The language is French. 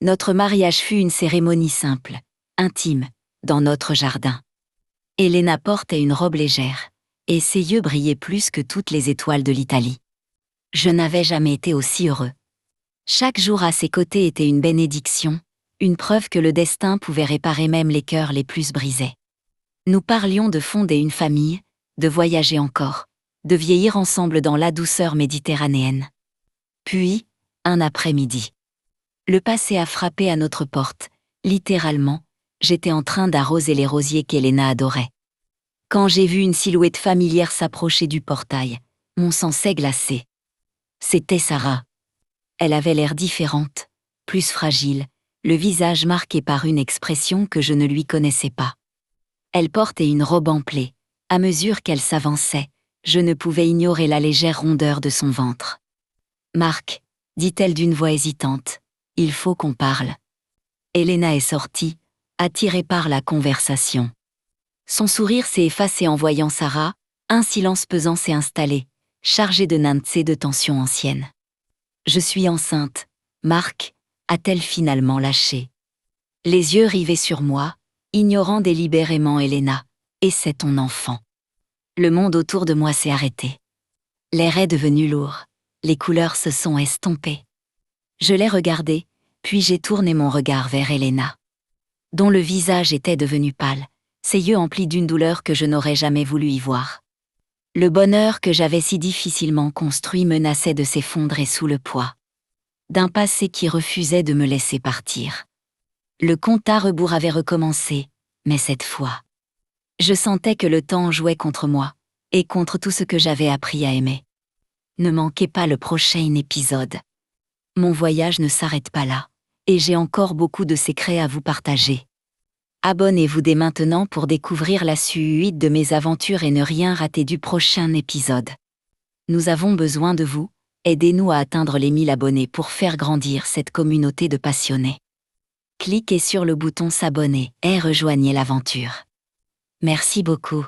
Notre mariage fut une cérémonie simple, intime, dans notre jardin. Elena portait une robe légère, et ses yeux brillaient plus que toutes les étoiles de l'Italie. Je n'avais jamais été aussi heureux. Chaque jour à ses côtés était une bénédiction, une preuve que le destin pouvait réparer même les cœurs les plus brisés. Nous parlions de fonder une famille, de voyager encore, de vieillir ensemble dans la douceur méditerranéenne. Puis, un après-midi. Le passé a frappé à notre porte, littéralement, j'étais en train d'arroser les rosiers qu'Elena adorait. Quand j'ai vu une silhouette familière s'approcher du portail, mon sang s'est glacé. C'était Sarah. Elle avait l'air différente, plus fragile, le visage marqué par une expression que je ne lui connaissais pas. Elle portait une robe en plaie. À mesure qu'elle s'avançait, je ne pouvais ignorer la légère rondeur de son ventre. « Marc, dit-elle d'une voix hésitante, il faut qu'on parle. » Elena est sortie, attirée par la conversation. Son sourire s'est effacé en voyant Sarah, un silence pesant s'est installé, chargé de nausées et de tensions anciennes. « Je suis enceinte, Marc, a-t-elle finalement lâché. Les yeux rivés sur moi, ignorant délibérément Elena, et c'est ton enfant. Le monde autour de moi s'est arrêté. L'air est devenu lourd, les couleurs se sont estompées. Je l'ai regardée, puis j'ai tourné mon regard vers Elena, dont le visage était devenu pâle, ses yeux emplis d'une douleur que je n'aurais jamais voulu y voir. Le bonheur que j'avais si difficilement construit menaçait de s'effondrer sous le poids d'un passé qui refusait de me laisser partir. Le compte à rebours avait recommencé, mais cette fois, je sentais que le temps jouait contre moi, et contre tout ce que j'avais appris à aimer. Ne manquez pas le prochain épisode. Mon voyage ne s'arrête pas là, et j'ai encore beaucoup de secrets à vous partager. Abonnez-vous dès maintenant pour découvrir la suite de mes aventures et ne rien rater du prochain épisode. Nous avons besoin de vous, aidez-nous à atteindre les 1000 abonnés pour faire grandir cette communauté de passionnés. Cliquez sur le bouton s'abonner et rejoignez l'aventure. Merci beaucoup.